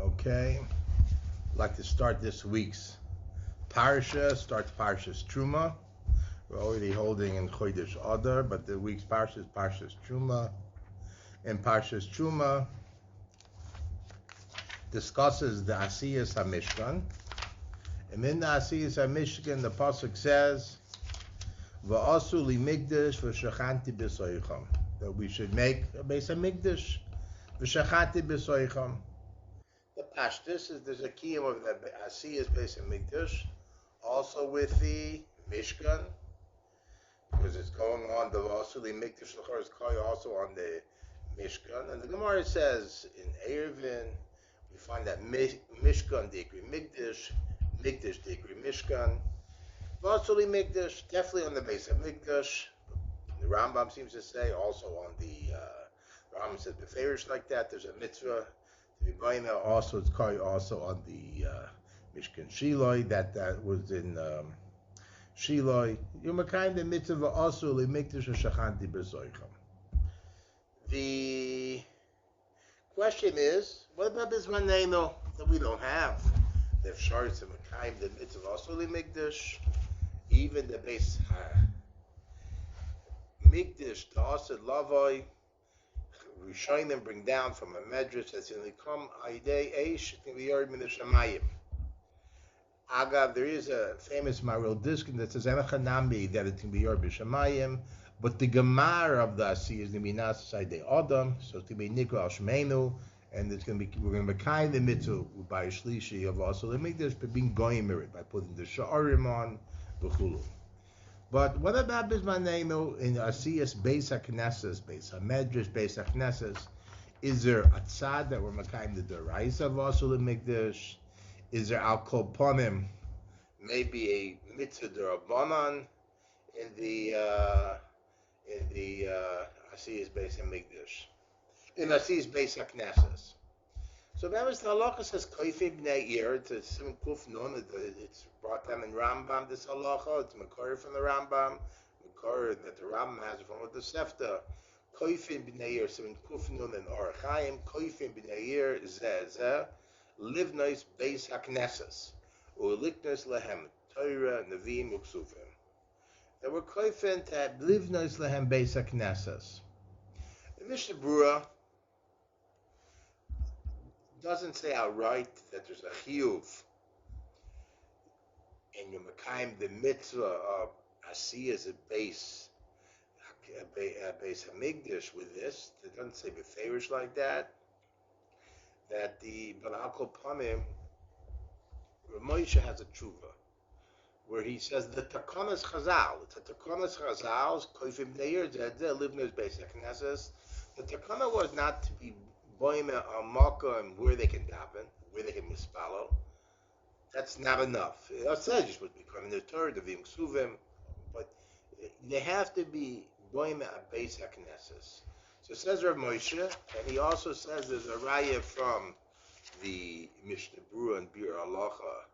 Okay, I'd like to start this week's Parsha. Starts Parshas Trumah. We're already holding in Chiddush Adar, but the week's Parsha is Parshas Trumah. And Parshas Trumah discusses the Asiyas HaMishkan. And in the Asiyas HaMishkan, the pasuk says, "Va'asu li mikdash v'shachanti b'soicham," that we should make a base of mikdash v'shachanti b'soicham. The pashtus is there's a kiyum of the Asiyas base of mikdash, also with the Mishkan, because it's going on the Va'asu li mikdash l'chor is also on the Mishkan. And the Gemara says in Eruvin, we find that Mishkan degree mikdash, mikdash degree Mishkan. Va'asu li mikdash, definitely on the base of mikdash. The Rambam seems to say also on the Rambam says beferish like that. There's a mitzvah to be buying there. Also, it's called also on the Mishkan Shiloi that was in Shiloi. You're kind of mitzvah also li mikdash shachanti b'soicham. The question is, what about this one name that we don't have? The Sharitz and Mekayim, the mitzvah also li mikdash, even the base mikdash to asid lavoi. Rishonim bring down from a medrash that's going to come aidei eish it can be yard min shamayim. Agav, there is a famous Maril Diskin that says enachanami that it can be yard b'shamayim, but the gemar of the asi is going to be nas aidei adam, so it's going to be nikra al shmeinu, and it's going to be we're going to be kind the mitzvah by shlishi of also the mikdash by being goyim by putting the shiurim on b'chulu. But what about Bismanenu in Asiyas Beis HaKnesses, Beis HaMedrash, Beis HaKnesses? Is there a tzad that we're makayim the deraisa of Asul Mikdash? Is there al kol ponim, maybe a mitzvah derabanan in the Asiyas Beis HaMikdash, in Asiyas Beis HaKnesses? So that was the halachos says koifim b'nei ir. It's a sim kuf nun. It's brought down in Rambam. This halacha. It's makor from the Rambam. Makor that the Rambam has from the Sefta. Koifim b'nei ir sim kuf nun and orachayim. Koifim b'nei ir zeh livnos beis haknesses uliknos lehem Torah Nevi'im uksufim. That were koifim to livnos lehem beis haknesses. The Mishnah Berurah doesn't say outright that there's a chiyuv and you're makayim the mitzvah of asiyas a base hamikdash with this. It doesn't say beferish like that. That the balakol pamim Rav Moshe has a tshuva where he says the takanas chazal. It's a takanas chazal. Koifim neir zeh livnos beis haknesses. The takana was not to be boim a makkah and where they can daven, where they can mispalo. That's not enough. It says you're supposed to be coming to Torah, the Nevi'im uksufim, but they have to be boim a beis haknesses. So it says Rav Moshe, and he also says there's a raya from the Mishnah Berurah and Bir Halacha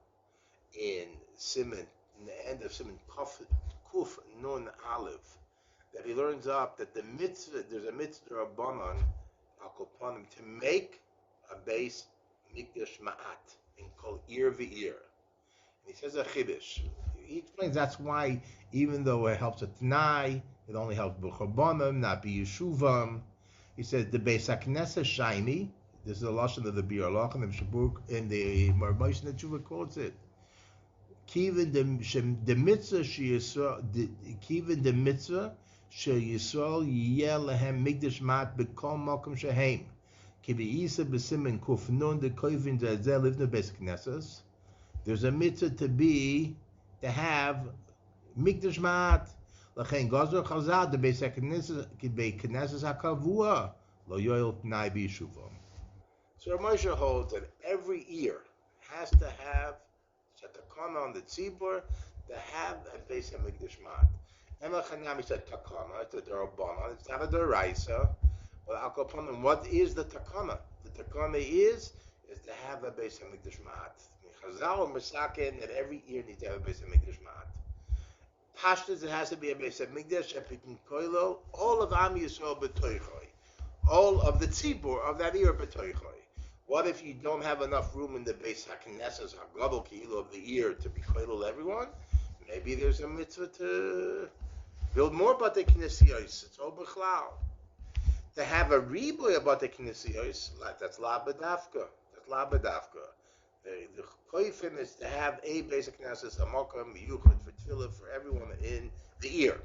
in Siman, in the end of Siman Kuf Nun Aleph, that he learns up that the mitzvah, there's a mitzvah rabbanon to make a base mikdash ma'at and called ir v'ir. And he says a Chiddush. He explains that's why even though it helps a Tanai, it only helps b'chabanim, not b'yeshuvam. He says the Beis HaKnesses shiny. This is a lashon of the Bir Halacha and the Shabuk and the Rav Moshe Tshuva quotes it. Kivin the mitzvah sheyisrael, kivin the mitzvah sheyisrael yeh lehem mikdash ma'at b'kol makom shehem. Kibiisa b'simen kuf nun the koivin zeh livna Beis HaKnesses. There's a mitzvah to have mikdash ma'at. L'chein gazor chazal the Beis HaKnesses hakavua lo yoel t'nai b'yeshuvam. So Rav Moshe holds that every year has to have takana on the tzibur to have a Beis HaMikdash ma'at. Emachanami said takana, it's a derabanan, it's not a deraisa. But al kol panim, what is the takana? The takana is to have a Beis HaMikdash ma'at. Chazal and Masakin that every year needs to have a Beis HaMikdash ma'at. Pashtas, it has to be a Beis HaMikdash, Epikin Koilo, all of Am Yisrael b'toichoi, all of the tzibur of that year b'toichoi. What if you don't have enough room in the Beis HaKnesses, HaGadol Keilu of the ear to be koilel everyone? Maybe there's a mitzvah to build more batei knesiyos. It's all b'chlal. To have a riboy of batei knesiyos, like that's la b'dafka. That's la b'dafka. The koifim is to have a Beis HaKnesses, a makam, yuchad for tefillah for everyone in the ear.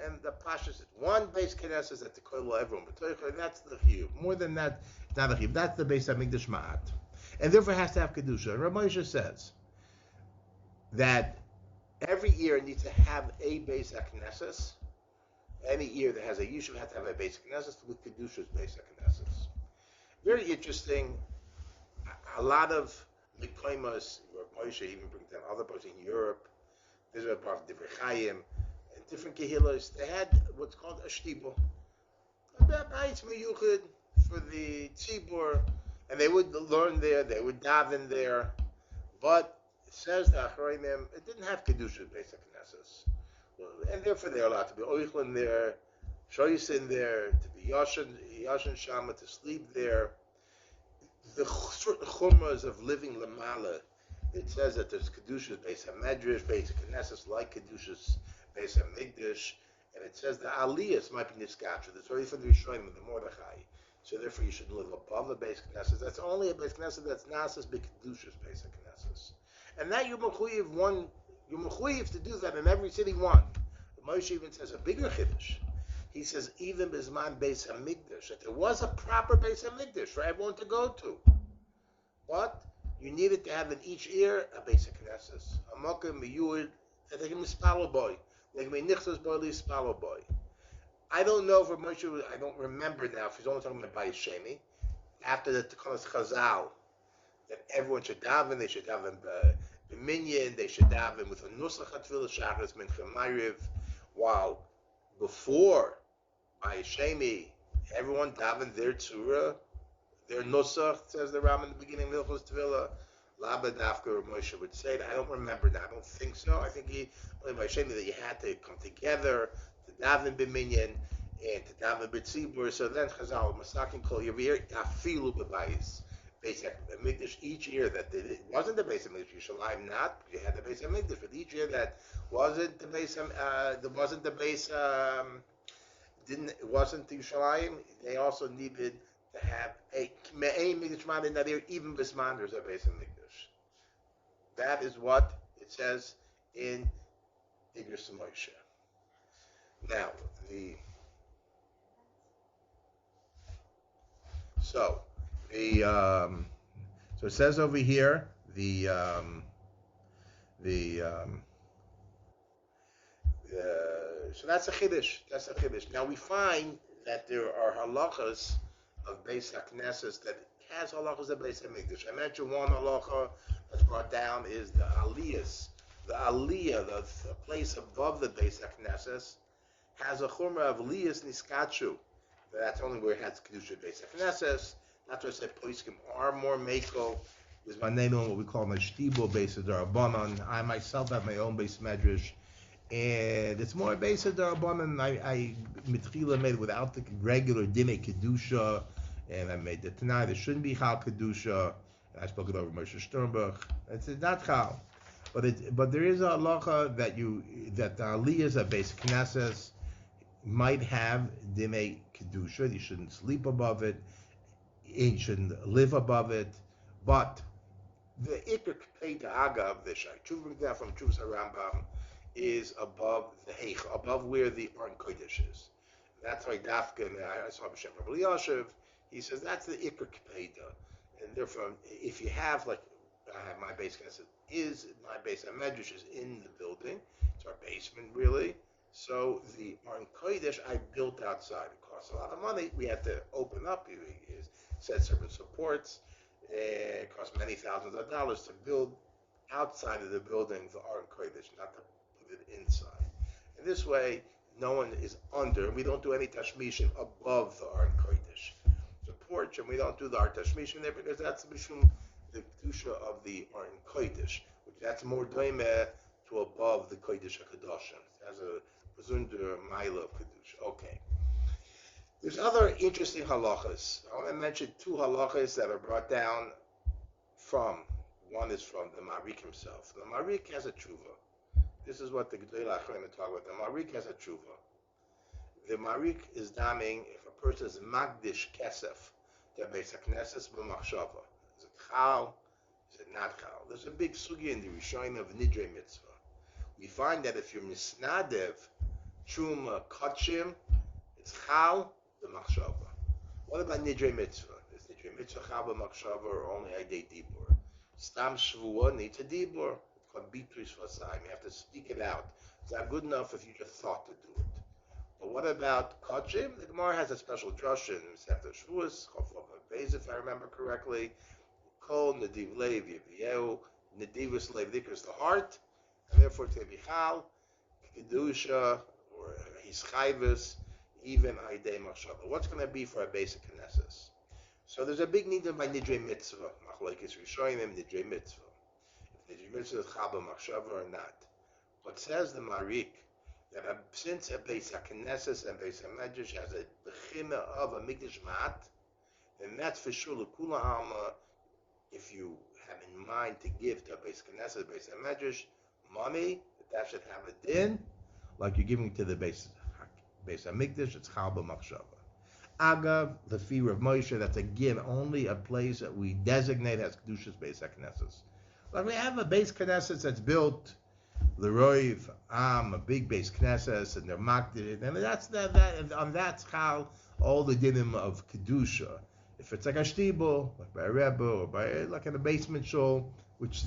And the Pashas is one Beis HaKnesses that the koilel everyone. But that's the shiur. More than that, it's not a shiur. That's the Beis HaMikdash ma'at. And therefore has to have kedusha. Rav Moshe says that every ear needs to have a Beis HaKnesses. Any ear that has a yishuv has to have a Beis HaKnesses with Kedushas Beis HaKnesses. Very interesting. A lot of mikdash, Rav Moshe even brings down other parts in Europe. There's a part of Divrei Chaim and different kehillas. They had what's called a shtibel, a bais miyuchid for the tzibur, and they would learn there. They would daven there, but it says the Achronim, it didn't have Kedushas Beis HaKnesses. And therefore they're allowed to be oichel in there, shoyis in there, to be yashin shama, to sleep there. The certain chochmahs of living lamala, it says that there's Kedushas Beis HaMedrash, Beis HaKnesses, like Kedushas Beis HaMikdash, and it says the Aliyah might be niskatra. That's already from the Rishonim of the Mordechai. So therefore you should live above the Beis HaKnesses. That's only a Beis HaKnesses that's nasas be Kedushas Beis HaKnesses. And that you're mechuyev to do that in every city one. Moshe even says a bigger Chiddush. He says even bisman Beis HaMikdash, that there was a proper Beis HaMikdash for everyone to go to. But you needed to have in each ear a Beis HaKnesses, a makam miyuid that they can be spalo boy, they can be nichtas boy, spalo boy. I don't know for Moshe. I don't remember now if he's only talking about Bayis Sheni. After the Tekanos Chazal, that everyone should daven, they should daven b'minyan, they should daven with a nusach hatfilah shachas mincha ma'ariv, while before Bayis Sheni, everyone daven their tzura, their nusach, says the Ram in the beginning of Hilchos Tefillah. Laba Dafka Moshe would say that. I don't remember now. I don't think so. I think only Bayis Sheni that you had to come together to daven b'minyan and to daven b'tzibur. So then Chazal Masakin Kol Yavir Afilu b'bayis. Beis HaMikdash each year that it wasn't the Beis HaMikdash Yerushalayim, not you had the Beis HaMikdash, but each year that wasn't the Beis it wasn't the Yerushalayim, they also needed to have a mikdash in that year, even bisman there's a Beis HaMikdash. That is what it says in Igros Moshe. Now so it says over here so that's a chiddush. That's a chiddush. Now we find that there are halachos of Beis HaKnesses that has halachos of Beis HaMikdash. I mentioned one halacha that's brought down is the Aliyah. The Aliyah, the place above the Beis HaKnesses, has a chochmah of Liyas Niskachu. That's only where it has kedusha Beis HaKnesses. That's why I said Poiskim are more meko. Is my name on what we call my shtibel Beis HaDarabanan. I myself have my own Beis Medrash, and it's more Beis HaDarabanan. I mitchila made it without the regular dime kedusha, and I made the tonight. There shouldn't be chal kedusha. I spoke it over Moshe Sternberg. It's not chal, but there is a halacha that the aliyahs of Beis HaKnesses might have dime kedusha. You shouldn't sleep above it. You shouldn't live above it. But the ikr k'pei da'aga of the shai tshuva from Chuvas Rambam is above the heich, above where the Aron Kodesh is. That's why Dafka, I saw B'Shem Rabbi Yashiv, he says that's the ikr k'pei da. And therefore, if you have, like, I have my base class my base medrash is in the building. It's our basement, really. So the Aron Kodesh I built outside. It costs a lot of money. We had to open up. He set certain supports. It cost many thousands of dollars to build outside of the building the Aron Kodesh, not to put it inside. And this way, no one is under. We don't do any tashmishin above the Aron Kodesh. It's a porch, and we don't do the tashmishin there because that's the kedusha of the Aron Kodesh, which that's more doimeh to above the Kodesh HaKadoshim. It has a bezunder mila of kedusha. Okay. There's other interesting halachos. I want to mention two halachos that are brought down from. One is from the Marik himself. The Marik has a tshuva. This is what the Gedolei Achronim talk about. The Marik has a tshuva. The Marik is damning if a person is makdish kesef to Beis HaKnesses b'machshava. Is it chal? Is it not chal? There's a big sugi in the Rishonim of nidre mitzvah. We find that if you're misnadev Trumah kachim, it's chal b'machshava. What about nidre mitzvah? Is nidre mitzvah chal b'machshava or only aydei dibur? Stam shvuah needs a dibur. It's called bitui shvasayim. You have to speak it out. It's not good enough if you just thought to do it. But what about kachim? The Gemara has a special drush in Sefter Shavuos, if I remember correctly. Kol nediv leiv yiviyeu, nedivus leiv dikers the heart, and therefore it's going to be chal, kedusha, or his chayvus, even aydei machshava. What's going to be for a basic knesses? So there's a big need by nidre mitzvah. Machlokes rishonim nidre mitzvah. If nidre mitzvah is chal b'machshava or not. What says the Marik, that since a Beis HaKnesses and Beis HaMedrash has a bechima of a mikdash mat, then that's for sure l'kula alma. If you have in mind to give to a Beis HaKnesses, Beis HaMedrash, money, that should have a din, like you're giving to the Beis HaMikdash, it's chal b'machshava. Agav, the fear of Moshe, that's again only a place that we designate as Kedushas Beis HaKnesses. Like we have a Beis HaKnesses that's built the Roiv a big base Knesses, and they're makdid, and that's how all the dinim of kedusha. If it's like a shtibel, like by a rebbe, or by like in a basement shul, which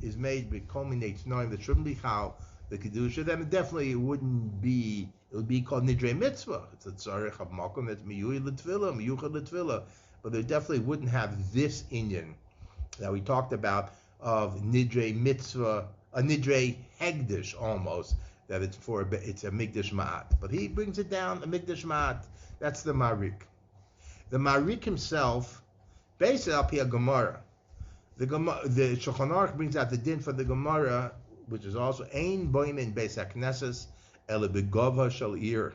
is made with culminates knowing that shouldn't be how the kedusha, then it definitely wouldn't be. It would be called nidre mitzvah. It's a tzarech of makom that's miyuchad l'tfilah, but they definitely wouldn't have this inyan that we talked about of nidre mitzvah. A nidre hegdish almost, that it's a mikdash ma'at. But he brings it down, a mikdash ma'at. That's the Marik. The Marik himself, based on a Gemara. The Shulchan Aruch brings out the din for the Gemara, which is also ein boim in Beis HaKnesses ele begova shiur.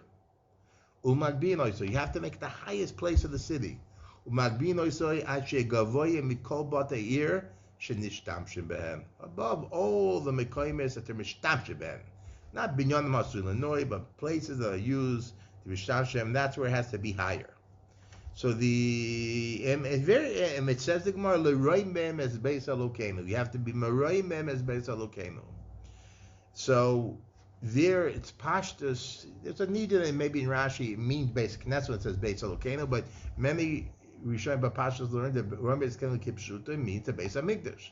Umagbin so you have to make the highest place of the city. Umagbin so ashe gavoye mikol batei above all the mekoimes that they're mishtamshim ben, not binyan masu Illinois, but places that are used to mishtamshim. That's where it has to be higher. So it says the Gemara leroy mem as beis Elokeinu. You have to be meroy mem as beis Elokeinu. So there it's pashtus. There's a need in maybe in Rashi it means beis Knesset when it says beis Elokeinu, but many Rishon Bapashas learned that Ram Beis Kipshuta means the Beis HaMikdash,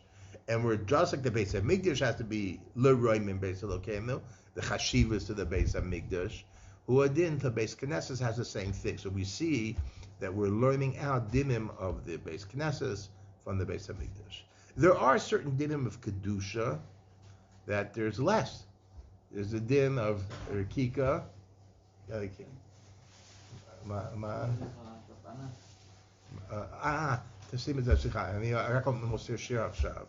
and we're just like the Beis HaMikdash has to be L'Roim in Beis Elokeinu, the Chashivas to the Beis HaMikdash, who adin to Beis Knesses has the same thing. So we see that we're learning out dinim of the Beis Knesses from the Beis HaMikdash. There are certain dinim of kedusha that there's less. There's a din of Rikika. תשים את זה, סליחה, אני רק מוסר שיר עכשיו.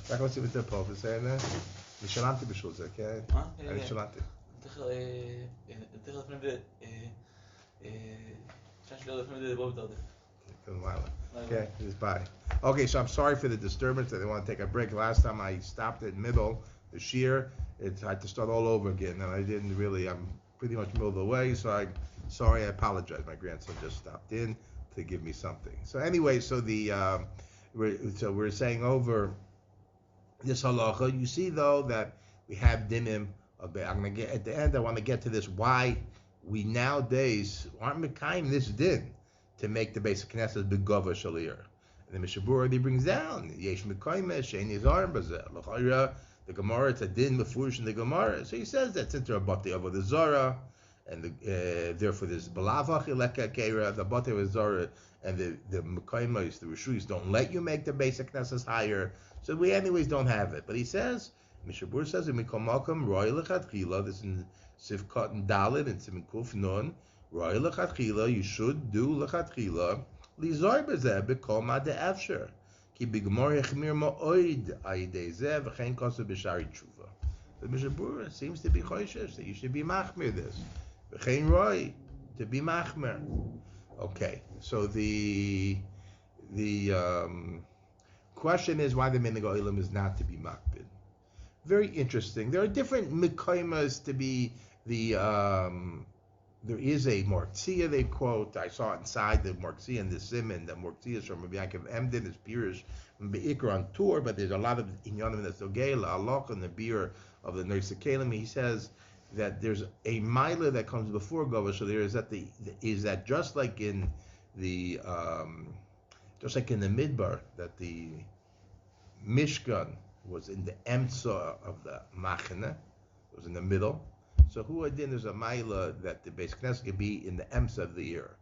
רק מוסיף את זה פה, בסדר? אני שלמתי בשביל זה, כן? אני שלמתי. תכף לפני זה, לפני זה בוא ותרדף. Okay, just bye. Okay, so I'm sorry for the disturbance. I didn't want to take a break. Last time I stopped in middle, the shiur, I had to start all over again, and I didn't really, I'm pretty much middle of the way, so I apologize. My grandson just stopped in to give me something. So anyway, so we're saying over this halacha. You see though that we have dinim. I'm gonna get at the end. I want to get to this why we nowadays aren't mekayim this din to make the basic knesset begova shalir. And the Mishabur already brings down yesh mekayim shein yizar bazeh l'chayra. The Gemara, it's a din mefurish in the Gemara. So he says that's into a batei of the zara. And therefore there's balavach ileka kera, the batei of zara, and the mekayimos, the rishuyos don't let you make the basic knesses higher. So we anyways don't have it. But he says, Mishabur says in Mikomakam Roy Lechatchila, this in Sivkot and Dalit and Simkuf Nun, Roy Lechatchila, you should do Lechatchila, Lizor Bezeh Bekol Ma De Efsher, Ki Bigmor Yechmir Ma'oid Aidei Zeh V'chein Kosu B'shari Tshuva. The Mishabur seems to be choishes that you should be machmir this. V'chein Roy, to be machmer. Okay, so the question is why the minhag olam is not to be makbid. Very interesting. There are different mikaimas to be the. There is a mortzia they quote. I saw inside the mortzia and the simon. The mortzia is from Rabbi Yaakov Emden. Is pirish beikar on tour, but there's a lot of inyanim that's ogela alach and the beer of the nurse kelim. He says that there's a milah that comes before gova. So there is that just like in the midbar that the mishkan was in the emtza of the machane, it was in the middle. So who adin there's a milah that the base knesset could be in the emtza of the year,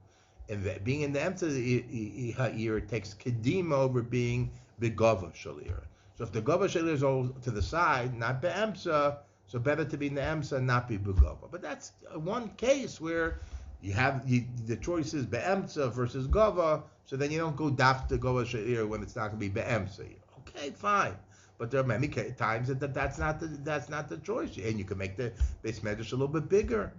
and that being in the emtza of the year takes kedima over being begava shalir. So if the gava shalir is all to the side, not be'emtza, so better to be in the emtza and not be begava. But that's one case where you have the choice is be'emtza versus gava, so then you don't go daf to gava shalir when it's not going to be be'emtza. Okay, fine. But there are many times that's not the choice, and you can make the base medrash a little bit bigger.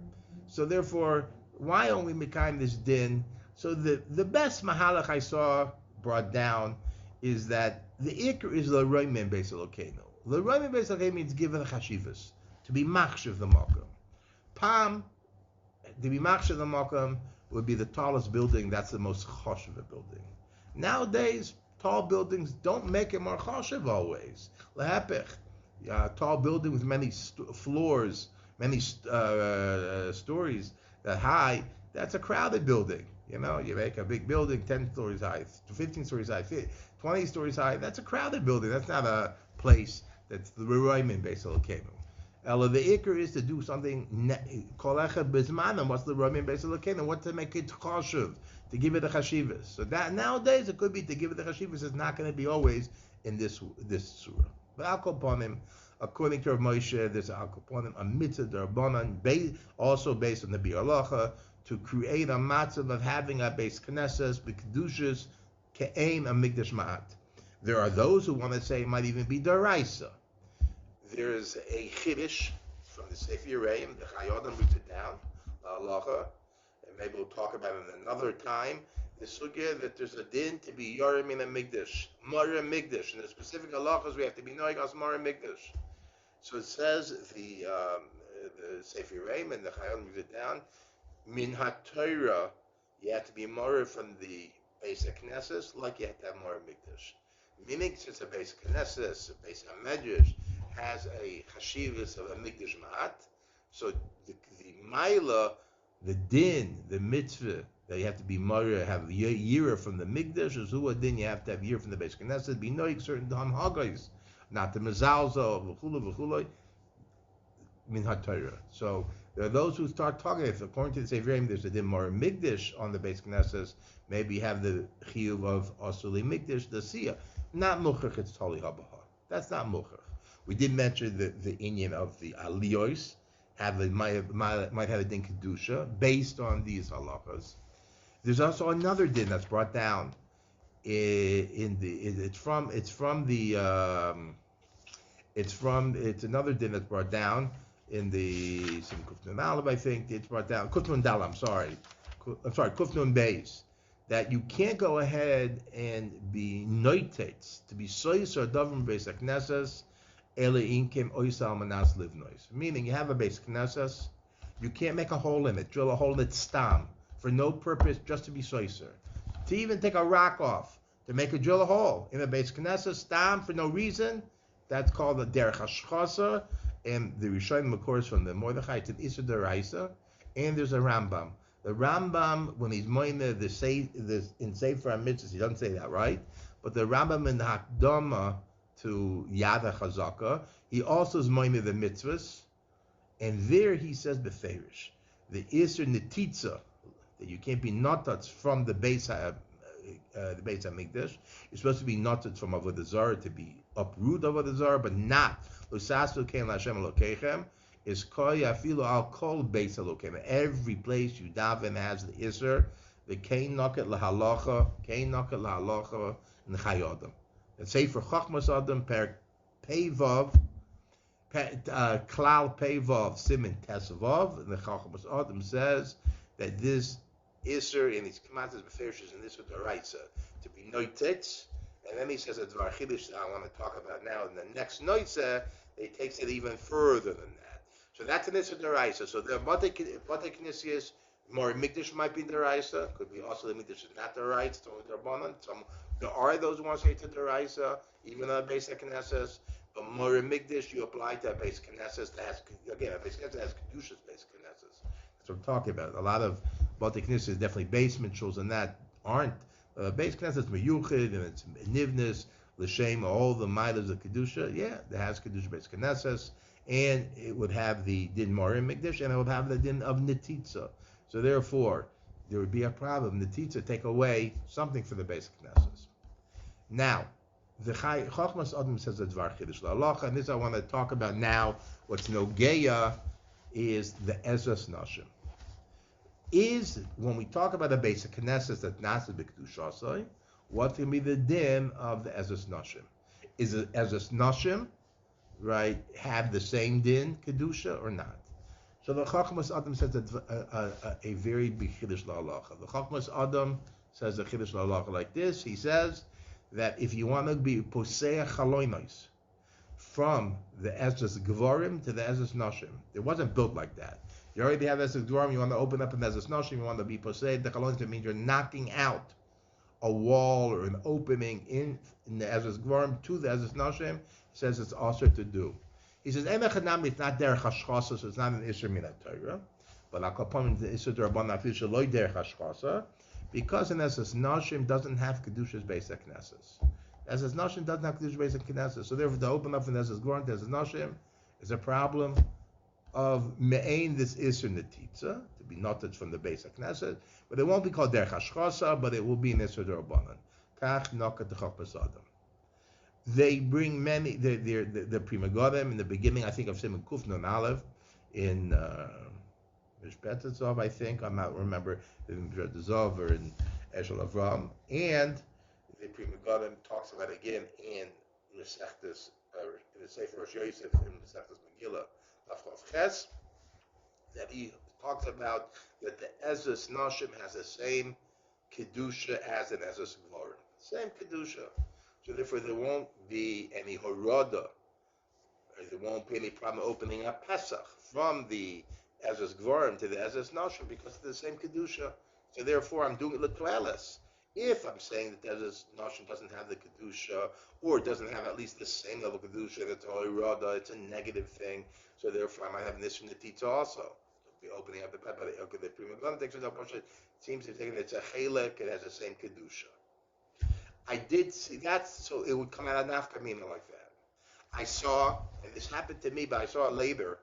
So therefore, why only mekayim this din? So the best mahalach I saw brought down is that the issur is the roimen beis Elokeinu. The roimen beis Elokeinu means given the chashivas, to be machshav the makom. Pam, to be machshav the makom would be the tallest building. That's the most choshev building. Nowadays, tall buildings don't make it more choshev always. Lehepech, tall building with many floors, many stories that high. That's a crowded building. You know, you make a big building 10 stories high, 15 stories high, 20 stories high. That's a crowded building. That's not a place that's the roimen beis Elokeinu. Ella, the issur is to do something. Kol echad bezmanam. What's the roimen beis Elokeinu? What to make it choshev, to give it a chashivas. So that nowadays it could be to give it the chashivas. It's not going to be always in this surah. But al kol panim, according to Rav Moshe, there's al kol panim a mitzvah d'Rabbanan, also based on the bi'alacha, to create a matzav of having a base knesses b'kedushas ke'ein a mikdash ma'at. There are those who want to say it might even be daraisa. There's a Chiddush from the Sefer Yereim, the Chayodim brings it down, halacha, and maybe we'll talk about it another time. The sugya that there's a din to be yorim in a mikdash, mara mikdash, and the specific halachos we have to be knowing as mara mikdash. So it says the Sefer Yereim and the Chayodim brings it down. Min haftarah, you have to be mara from the basic knesses, like you have to have mara mikdash. Meaning, since a basic knesses, a basic medrash has a chashivas of a mikdash ma'at, so the maila, the din, the mitzvah that you have to be mara, have year from the mikdash, is who a din you have to have year from the basic knesset, be knowing certain dam hagais, not the mezalza, v'chulu, min haftarah. So there are those who start talking, if according to the Sefer Yereim, there's a din mara mikdash on the basic knesses, maybe have the chiyuv of asuli mikdash, the siyah. Not muchach, it's tali habaha. That's not muchach. We did mention the inyan of the Aliyos, might have a din kedusha based on these halachas. There's also another din that's brought down it's another din that's brought down in the Kufnun Aleph, I think it's brought down Kufnun Dal. I'm sorry, Kufnun Beis. That you can't go ahead and be noites to be sois or davim beis knesses ele inkim oisal manas livnois. Meaning you have a beis knesses, you can't make a hole in it, drill a hole in it stam for no purpose, just to be soiser. To even take a rock off to make a drill a hole in a beis knesses stam for no reason, that's called a derech hashchasa. And the Rishonim, of course, from the Mordechai, it's an issur deraisa, and there's a Rambam. The Rambam, when he's moiner in Sefer HaMitzvahs, he doesn't say that, right? But the Rambam in the Hakdama to Yad HaChazaka, he also is moiner the mitzvahs, and there he says beferish, the issur nitzitzah, that you can't be notats from the Beis HaMikdash. You're supposed to be notats from Avodah Zarah, to be uproot Avodah Zarah, but not l'sasu kein l'Hashem Elokeichem. Is koya afilu al kol beis Elokeim. Every place you daven has the issur, the kein noket lahalacha n'chayodim. And say for chochmah adam per peivav, klal peivav simin tesvav, and the chochmah adam says that this issur in these commandments befeirishes and this with the raisa to be nitzitzah, and then he says a dvar chiddush that I want to talk about now. In the next nitzitzah, he takes it even further than that. So that's an issur deraisa. So the batei knisius, more mikdash might be deraisa, could be also the mikdash is not deraisa, it's only derbanan. Some there are those who want to say to deraisa, even on basic knesses. But more mikdash you apply to a basic knesses that has again a basic knesses has kedushas basic knesses. That's what I'm talking about. A lot of batei knesses, definitely basement shuls, and that aren't basic knesses meyuchid and it's nivnis l'shem all the milas of kedusha. Yeah, that has kedusha basic knesses. And it would have the din morim mikdash, and it would have the din of nitzitzah. So therefore, there would be a problem. Nitzitzah take away something for the basic knesses. Now, the chochmah adam says a dvar chiddush la'alacha, and this I want to talk about now. What's nogeya is the ezras nashim. Is when we talk about the basic knesses that nasa b'kedusha, what can be the din of the ezras nashim? Is it ezras nashim? Right, have the same din kedusha or not? So the chochmah adam says a very big chiddush la'alacha. The chochmah adam says a chiddush la'alacha like this. He says that if you want to be poseach chalonos from the ezras gvarim to the ezras nashim, it wasn't built like that. You already have ezras gvarim. You want to open up an ezras nashim. You want to be poseach the chalonos. It means you're knocking out a wall or an opening in the ezras gvarim to the ezras nashim. Says it's also to do. He says, it's not derech hashchasa, so it's not an issur min Torah, but akapon the issur d'Rabbanan afisha loy derech hashchasa, because an ezras nashim doesn't have Kedushas Beis HaMikdash. Ezras nashim doesn't have Kedushas Beis HaMikdash, so therefore to open up an ezras gvarim to ezras nashim is a problem of me'ain this issur nitzitzah, to be noted from the Beis HaMikdash, but it won't be called derech hashchasa, but it will be an issur d'Rabbanan. Kach nokat chochmah adam. They bring many, the Prima Godem in the beginning, I think of Simon Kufnon Aleph, in Mishpetazov, I think, I might remember, in Mishpetazov or in Eshel Avram, and the Prima Godem talks about again in Mesechtes, in the Sefer Rosh Yosef, in Mesechtes Megillah, Afchav Ches, that he talks about that the ezras nashim has the same kedusha as an ezras gvarim, same kedusha. So therefore, there won't be any horada, or there won't be any problem opening up Pesach from the ezras gvarim to the ezras nashim because of the same kedusha. So therefore, I'm doing it l'klelis. If I'm saying that the ezras nashim doesn't have the kedusha, or doesn't have at least the same level of kedusha, that's a horada, it's a negative thing. So therefore, I might have an issur nitzitzah also. So be opening up the Prima Godem takes it up. It seems to be taking it's a chelek, it has the same kedusha. I did see that, so it would come out of nafkamina like that. I saw, and this happened to me, but I saw it later,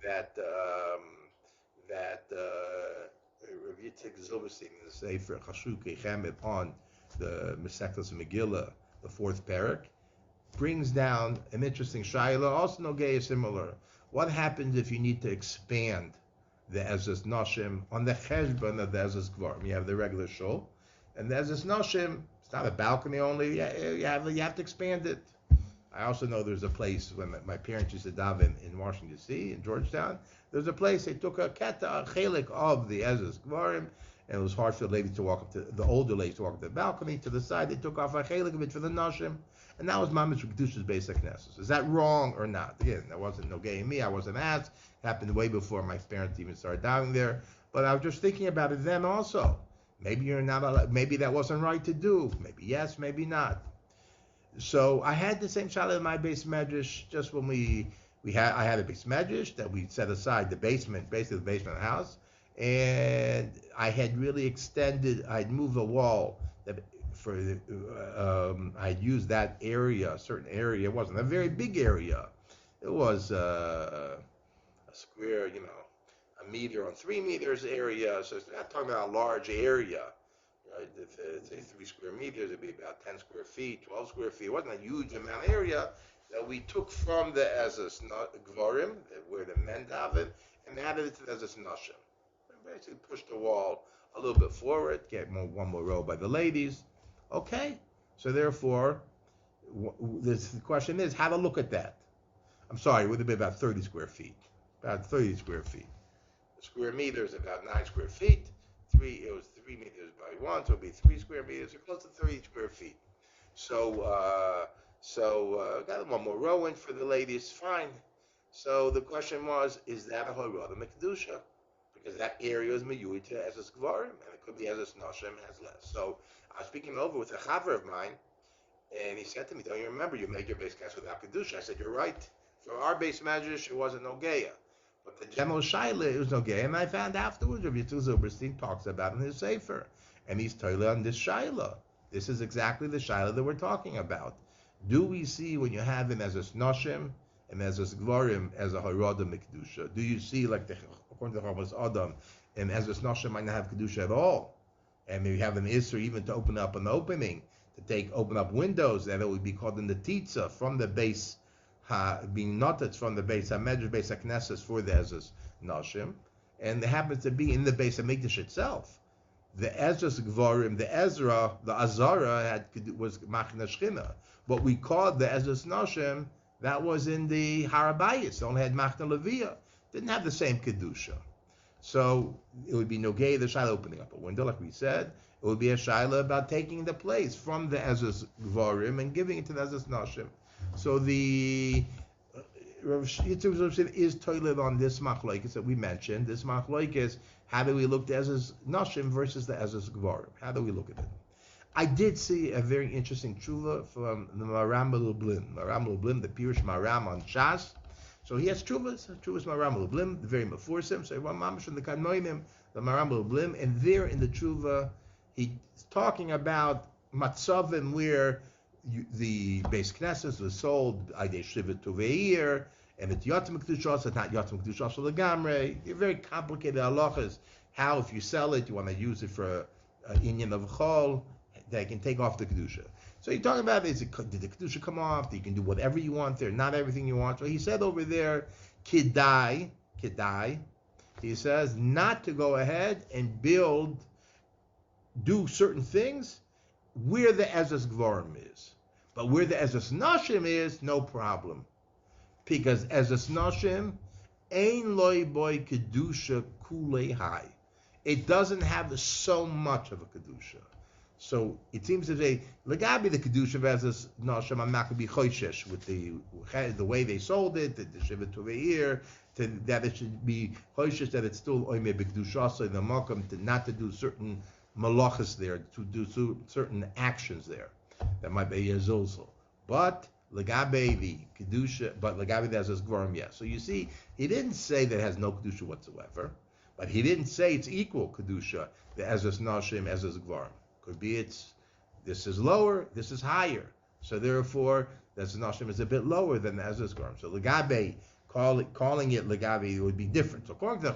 that Rav Yitzchak Zilberstein in the Sefer Chashuk Chemed on the Mesechtes Megillah, the fourth parak, brings down an interesting shayla, also nogay similar. What happens if you need to expand the ezras nashim on the cheshbon of the ezras gvarim? You have the regular shul, and the ezras nashim, it's not a balcony only. You have to expand it. I also know there's a place when my parents used to daven in Washington D.C. in Georgetown. There's a place they took a chelik of the ezras gvarim, and it was hard for the ladies to walk up to the older ladies to walk up to the balcony. To the side, they took off a chelik of it for the nashim, and that was mamish Kedushas Beis HaMikdash. Is that wrong or not? Again, that wasn't no gay in me. I wasn't asked. It happened way before my parents even started davening there. But I was just thinking about it then also. Maybe you're not allowed, maybe that wasn't right to do. Maybe yes, maybe not. So I had the same shaila in my base medrash just when I had a base medrash that we set aside the basement, basically the basement of the house, and I had really extended. I'd moved a wall that I'd used that area, a certain area. It wasn't a very big area. It was a square, a meter on 3 meters area, so it's not talking about a large area, right? If it's 3 square meters, it'd be about 10 square feet, 12 square feet. It wasn't a huge amount of area that we took from the ezras gvarim, where the men daven, and added it to the ezras nashim. We basically pushed the wall a little bit forward, get one more row by the ladies. Okay, so therefore, the question is, have a look at that. I'm sorry, it would have been about 30 square feet. About 30 square feet. A square meter is about 9 square feet. It was 3 meters by 1, so it would be 3 square meters, or close to 30 square feet. So, got one more row in for the ladies, fine. So the question was, is that a harada mikdusha? Because that area is miyui to ezras gvarim, and it could be ezras nashim, has less. So I was speaking over with a chaver of mine, and he said to me, don't you remember you made your base cast without kedusha? I said, you're right. For our base medrash, it wasn't no geya. But the general shaila, it was no geya. And I found afterwards, Rabbi Yitzchak Zilberstein talks about it in his sefer. And he's toilet on this shaila. This is exactly the shaila that we're talking about. Do we see when you have him as a nashim and as a gvarim as a harada mikdusha? Do you see, like according to the chochmah Adam, and as a nashim might not have kedusha at all? And maybe have an issur even to open up an opening, to open up windows, that it would be called the nitzitzah from the base, being noted from the base, medrash base haknesses for the ezras nashim, and it happens to be in the base of mikdash itself. The ezras gvarim, the azara was machna shchina. What we called the ezras nashim, that was in the harabayis, only had machna leviyah, didn't have the same kedusha. So it would be nogay the shaila opening up a window, like we said. It would be a shaila about taking the place from the ezras gvarim and giving it to the ezras nashim. So the Rav Yitzchak is toilet on this machlokes that we mentioned. This machlokes, how do we look at ezras nashim versus the ezras gvarim? How do we look at it? I did see a very interesting tshuva from the Maram Lublin. Maram Lublin, the Pirush Maram on Shas. So he has tshuvas Maram Lublin, the very meforsim. So one mamash from the Kanoinim, the Maram Lublin, and there in the tshuva, he's talking about matzavim where the base knesses was sold idei shivit to ve'ir, and it's yatim kedushas, it's not yatim kedushas legamre. They're very complicated halachos. How if you sell it, you want to use it for inyan of chol, they can take off the kedusha. So you're talking about, did the kedusha come off? You can do whatever you want there, not everything you want. So he said over there, kedai, he says not to go ahead and do certain things where the ezras gvarim is. But where the ezras nashim is, no problem. Because ezras nashim, ein loy boy kedusha kulei hai. It doesn't have so much of a kedusha. So it seems to say, legabi the kedusha of ezras nashim, I'm not going to be choishesh with the way they sold it, the shivit to ve'ir, that it should be choishesh, that it's still oime b'kedusha, in the makam, not to do certain malachas there, to do certain actions there. That might be a zolzol. But legabe the kedusha, but legabe the ezras gvarim, yes. So you see, he didn't say that it has no kedusha whatsoever, but he didn't say it's equal kedusha, the ezras nashim, ezras gvarim. Could be this is lower, this is higher. So therefore, the ezras nashim is a bit lower than the ezras gvarim. So legabe, calling it legabe, it would be different. So according to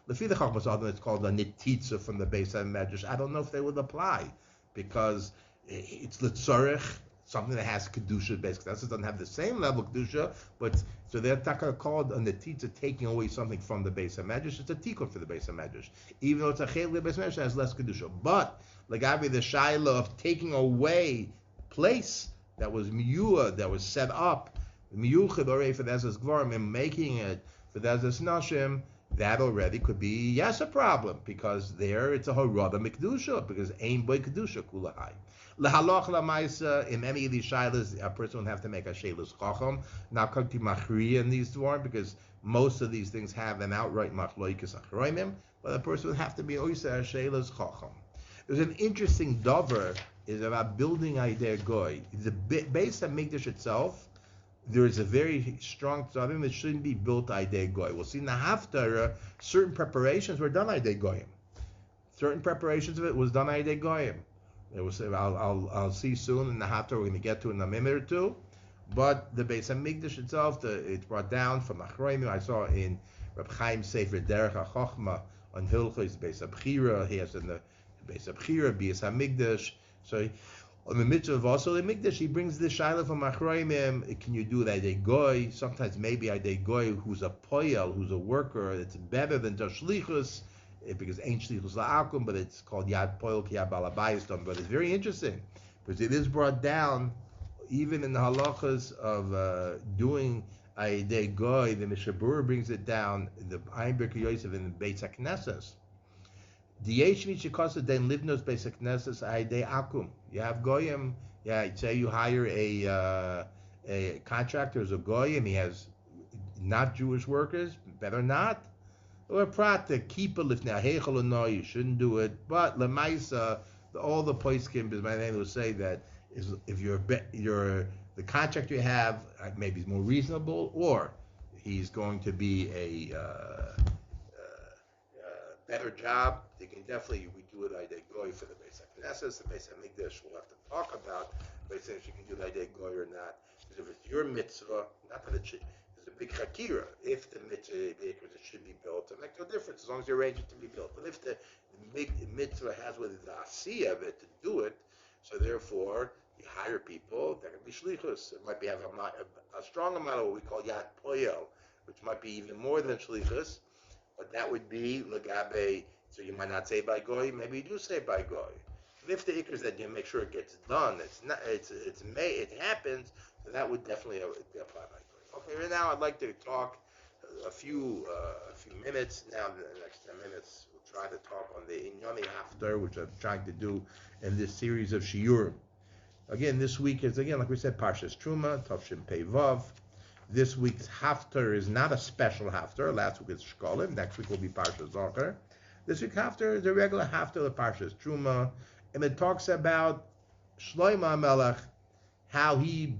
the chochmah, it's called a nitzitzah from the base of medrash. I don't know if they would apply, because it's l'tzorech, something that has kedusha basically. That doesn't have the same level of kedusha, but so they're called a nitzitzah, taking away something from the base of medrash. It's a tikkun for the base of medrash, even though it's a chel base medrash, it has less kedusha. But legabe the shaila of taking away place that was miyua, that was set up miyuchid already for the ezras gvarim, and making it for the ezras nashim, that already could be, yes, a problem, because there it's a harada mikdusha, because ain boy kedusha kulahai. Lahalach lamaisa, in any of these shilas, a person would have to make a sheilas chochmah. Now come to machriya in these dvarim, because most of these things have an outright machloikas achroimim, but a person would have to be oisa sheilas chochmah. There's an interesting davar is about building idei goy. The base of mikdash itself, there is a very strong tzavim that shouldn't be built idei goy. We'll see in the haftarah, certain preparations were done idei goyim. Certain preparations of it was done idei goyim. It was, I'll see soon in the haftarah, we're going to get to in a minute or two. But the base of mikdash itself, it's brought down from achroimim. I saw in Reb Chaim's sefer derech chochmah on hilchos base of Chiram. He has in the base of Chiram, base of mikdash. So on the mitzvah of also the mikdash, he brings the shaila from achroimim. Can you do that idei goy? Sometimes maybe idei goy who's a poyel, who's a worker. It's better than just shlichus, because ain't shlichus la'akum, but it's called yad poyel ki yad balabayis. But it's very interesting because it is brought down even in the halachos of doing idei goy. The Mishabur brings it down. The Ayin Birkei Yosef in the Beis HaKnesses. then livnos basic knesses aide akum. You have goyim. Yeah, say you hire a contractor as a goyim. He has not Jewish workers. Better not. Or prata keep a lift now. Heichel no, you shouldn't do it. But lemaisa, all the poskim, because my name will say that if you're the contractor you have maybe is more reasonable, or he's going to be a better job, they can definitely redo it. I goy for the Beis HaKnesses, the Beis HaMikdash. We'll have to talk about if you can do the goy or not. Because if it's your mitzvah, not that it should. There's a big chakira. If the mitzvah because it should be built, it makes no difference as long as you arrange it to be built. But if the big mitzvah has with the asiyah of it to do it, so therefore you hire people that can be shlichus. It might be have a strong amount of what we call yad poyel, which might be even more than shlichus. But that would be legabe. So you might not say by goy, maybe you do say by goy. And if the ikr is that you make sure it gets done, it happens. So that would definitely apply by goy. Okay, right now I'd like to talk a few minutes. Now the next 10 minutes we'll try to talk on the inyani haftarah, which I'm trying to do in this series of shiur. Again, this week is like we said, Parshas Trumah, Tavshin Pei Vav. This week's haftarah is not a special haftarah. Last week is Shkolim. Next week will be Parshas Zachar. This week's haftarah is a regular haftarah of Parshas Trumah, and it talks about Shlomo Hamelech, how he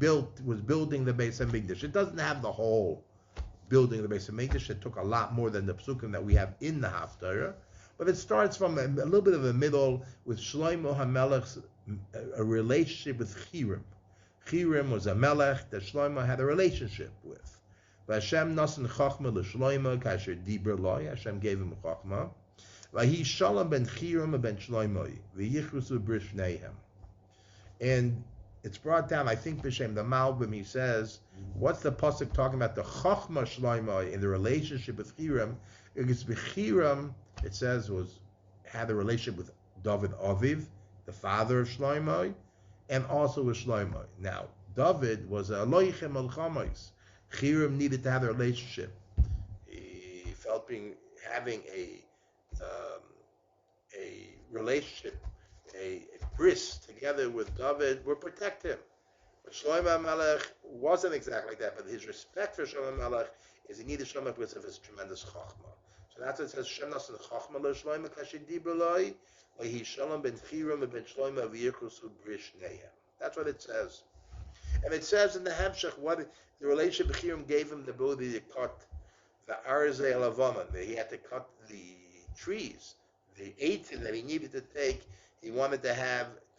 was building the Beis HaMikdash. It doesn't have the whole building the Beis HaMikdash. It took a lot more than the psukim that we have in the haftarah, but it starts from a little bit of a middle with Shlomo Hamelech's a relationship with Chiram. Chiram was a melech that Shlomo had a relationship with. Hashem nasan chochmah l'Shlomo kasher diber loy. Hashem gave him chochmah. Vahi shalom ben Chiram ben Shlomo v'yichrusu b'rishneihem. And it's brought down, I think, b'shem the Malbim. He says, what's the pasuk talking about the chochmah Shlomo in the relationship with Chiram? Because Chiram, it says, had a relationship with David Aviv, the father of Shlomo, and also with Shlomo. Now, David was a loichem al chamais. Chiram needed to have a relationship. He felt having a relationship, a bris together with David would protect him. But Shlomo Hamelech wasn't exactly like that. But his respect for Shlomo Hamelech is he needed Shlomo because of his tremendous chochmah. So that's what it says. Shem nasan chochmah lo Shlomo kasher diber loy. That's what it says. And it says in the Hamshach what the relationship with Chiram gave him the ability to cut the arzei lavaman. He had to cut the trees, the eitzim that he needed to take. He wanted to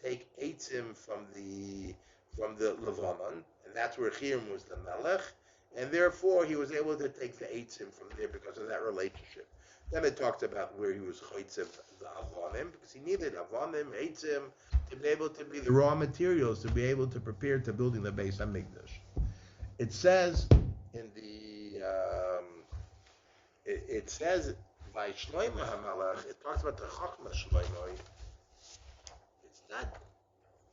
take eitzim from the lavaman, and that's where Chiram was the melech, and therefore he was able to take the eitzim from there because of that relationship. Then it talks about where he was chaytzev the avonim, because he needed avonim, eitzim, to be able to be the raw materials to be able to prepare to building the Beis HaMikdash. It says in the it says by Shlomo Hamelech, it talks about the chochmah Shlomo. It's not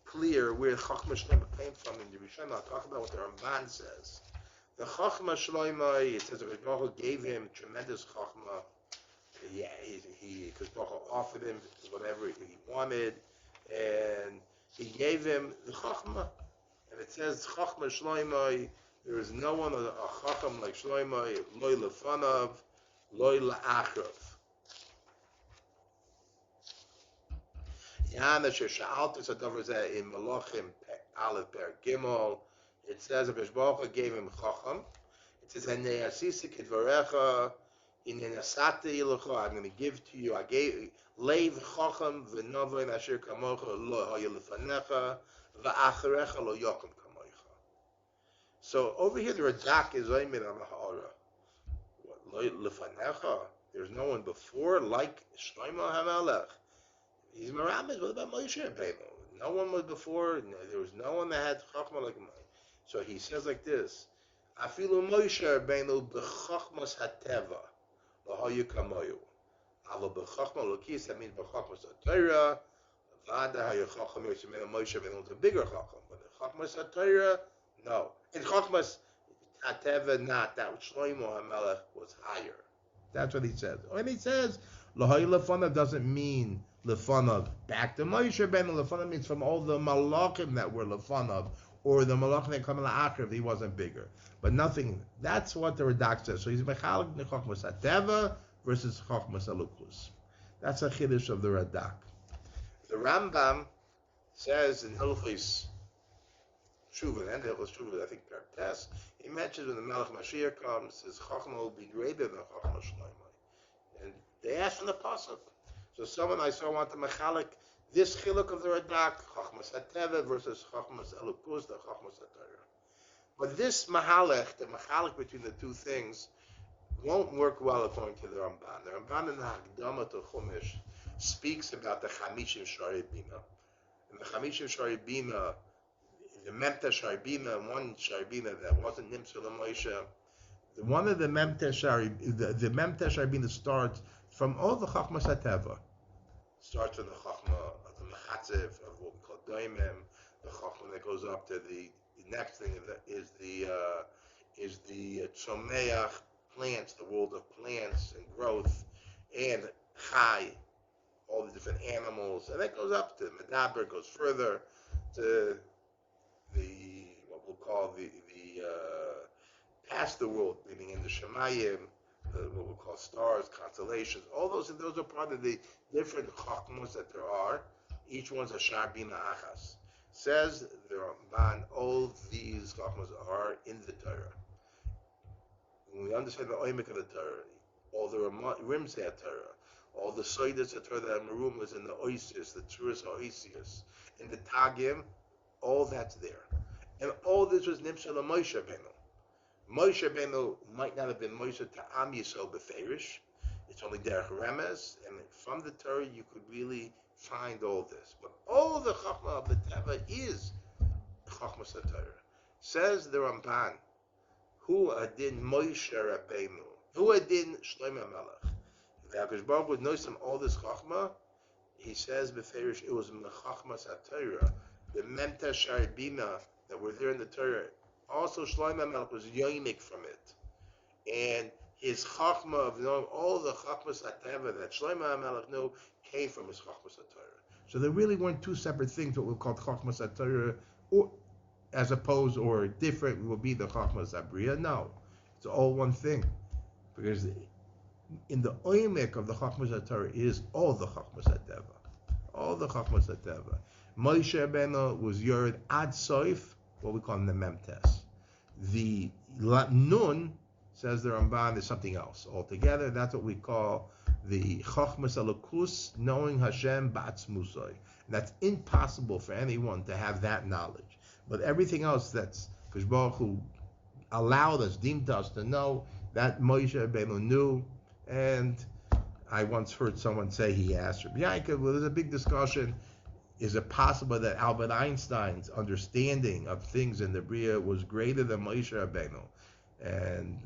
clear where chochmah Shlomo came from in the Rishon. I'll talk about what the Ramban says. The chochmah Shlomo, it says that God gave him tremendous chochmah. Because Baruch offered him whatever he wanted, and he gave him the chochmah. And it says chochmah Shlomo. There is no one a chacham like Shlomo, loy lefanav, loy la'achrav. Yana shesha'altus adavar zeh in Malachim Aleph Per Gimel. It says that Baruch gave him chacham. It says Hanei asisi kidvarecha. I'm going to give to you. I gave leiv chacham v'novoin asher kamocha lo haya lefanecha v'acharecha lo yokum kamocha. So over here the Radak is oimed on the ha'ara. Lo lefanecha. There's no one before like Shlomo Hamelech. He's meramis. What about Moshe Rabbeinu? No one was before. There was no one that had chochmah like Moshe. So he says like this: Afilu Moshe Rabbeinu b'chochmas hateva. Lahayu kamoyu. Alo b'chochmah lokis, that means b'chochmas hatayra. Vada hayu chochmah Moshe Rabbeinu was a bigger chochmah, but the chochmas hatayra, no. In chochmas hateva, not that Shlomo Hamelech was higher. That's what he says. And he says L'hoy lefanav doesn't mean lefanav back to Moshe Rabbeinu. Lefanav means from all the malachim that were lefanav, or the malachim that come la'achriv. He wasn't bigger, but nothing. That's what the Radak says. So he's mechalik the chochmah sateva versus chochmah salukus. That's a chiddush of the Radak. The Rambam says in Hilchos Shuvah, and Hilchos Shuvah, I think Partes, he mentions when the Melech Mashiach comes, his chochmah will be greater than chochmah shloimah. And they asked from the pasuk. So someone I saw wanted to mechalik this chiluk of the Radak, chochmah sateva versus chochmah salukus, the chochmah satara. But this mahalech, the mechalik between the two things, won't work well according to the Ramban. The Ramban in the Hakdama to Chumash speaks about the Chamishim Shari Bina. And the Chamishim Shari Bina, the Memta Shari Bina, one Shari Bina that wasn't Nimsa L'Moshe, one of the Memta Shari Bina starts from all the Chochmah Sateva. Starts with the Chochmah of the Mechatziv, of what we call Daimim, the Chochmah that goes up to the next thing is the Tzomeach, plants, the world of plants and growth, and Chai, all the different animals, and that goes up to Medaber, goes further to the what we'll call the past the world, meaning in the Shemayim, what we'll call stars, constellations. All those are part of the different chochmos that there are. Each one's a sharbina achas. Says the Ramban, all these chochmos are in the Torah. When we understand the oimik of the Torah, all the rims of Torah, all the soidas of Torah, the marumas and the oisius, the tzuras oisius, and the tagim, all that's there. And all this was nimshal Moshe Rabbeinu. Moshe Rabbeinu might not have been Moshe to Am Yisrael beferish. It's only derech remes, and from the Torah you could really find all this. But all the chochmah of the Teva is chochmah Torah. Says the Ramban, who adin Moshe Rabbeinu, who adin Shlomo Hamelech. The HaKadosh Baruch Hu knows him all this chochmah. He says beferish it was mechochmah Torah, the memta sharibina that were there in the Torah. Also Shlomo Hamelech was yoimik from it, and his chochmah of knowing all the chochmah Teva that Shlomo Hamelech knew came from his chochmah Torah. So there really weren't two separate things. What we call chochmah Torah, or as opposed or different will be the chochmah Zabriya. No, it's all one thing, because in the oimek of the chochmah Torah is all the chochmah Teva, all the chochmah Teva. Moshe Rabbeinu was Yored ad soif, what we call the memtes. The nun, says the Ramban, is something else altogether. That's what we call the chochmah elokus, knowing Hashem ba'atzmusoi. That's impossible for anyone to have that knowledge. But everything else that's Kadosh Baruch Hu allowed us, deemed us to know, that Moshe Rabbeinu knew. And I once heard someone say, he asked Rabbi Yaakov, well, there's a big discussion. Is it possible that Albert Einstein's understanding of things in the Bria was greater than Moshe Rabbeinu? And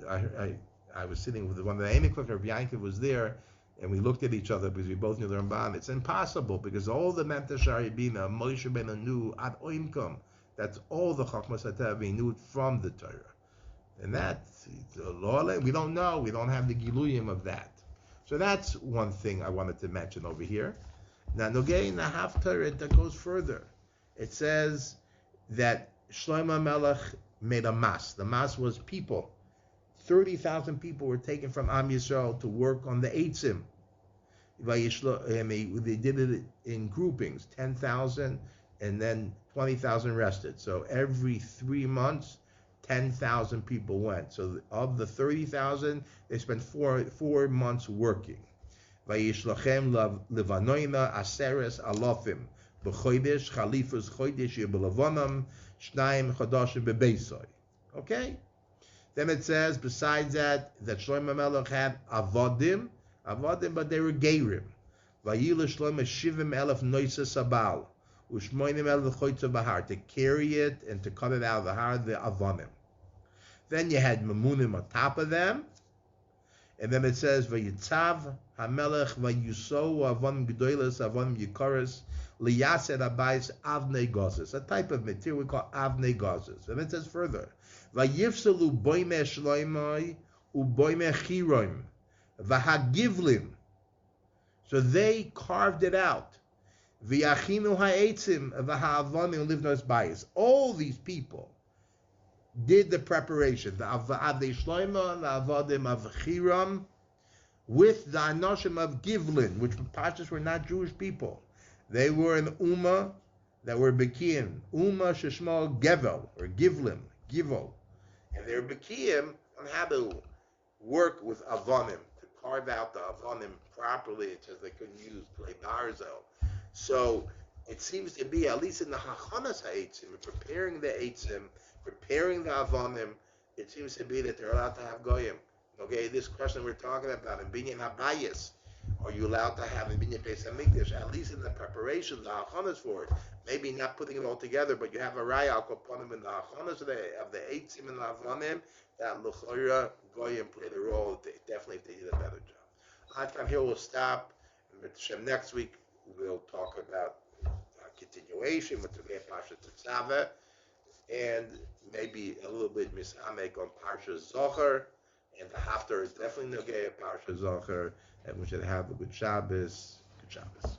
I was sitting with one of the Amicluk, Rabbi Yaakov was there, and we looked at each other because we both knew the Ramban. It's impossible, because all the Memta Sharibina, Moshe Rabbeinu knew ad oimkom. That's all the chochmah Teva, he knew it from the Torah. And that's the law. We don't know. We don't have the giluyim of that. So that's one thing I wanted to mention over here. Now, Nogay in the haftarah, that goes further. It says that Shlomo Hamelech made a mas. The mas was people. 30,000 people were taken from Am Yisrael to work on the eitzim. They did it in groupings, 10,000, and then 20,000 rested. So every 3 months, 10,000 people went. So of the 30,000, they spent four months working. Vayishlachem levanoina aseres alofim b'chodesh chalifus chodesh yibelavonam shnayim chodashim bebeisoi. Okay. Then it says, besides that Shlomo Hamelech had avodim, but they were geirim. Vayilu Shlomo shivim elef noisa sabal u'shmoinim elef choytza bahar, to carry it and to cut it out of the har, the avonim. Then you had mamunim on top of them. And then it says, Vayitzav Hamelech Vayuso Avon Gdoilas Avon Yikoris Liyaset Abayis Avnei Gozes, a type of material we call Avnei Gozes. And it says further, Vayifsalu Boime Shloimoi Uboime Chiram Vahagivlim So they carved it out. V'yachinu ha'etzim v'ha'avanim livnos bayis. All these people did the preparation. The avadei Shlomo and the avadim of Chiram with the anashim of Givlin, which Pashas were not Jewish people. They were an ummah that were Bekiyim. Ummah sheshmo Gevel, or Givlim, Givol. And they were Bekiyim on how to work with avanim, to carve out the avanim properly, because they couldn't use clay barzel. So it seems to be, at least in the hachanas ha'etzim, preparing the etzim, preparing the avanim, it seems to be that they're allowed to have goyim. Okay, this question we're talking about in binyan habayis, are you allowed to have in binyan Beis HaMikdash? At least in the preparation, the hachanas for it. Maybe not putting it all together, but you have a raya al koponim in the hachanas of the etzim and the avanim, that l'choira goyim played a role. Definitely, they did a better job. Ad time here we'll stop. Next week we'll talk about continuation with the Parshas Trumah, and maybe a little bit misamek on Parshas Zohar, and the haftarah is definitely nogay Parshas Zohar, and we should have a good Shabbos. Good Shabbos.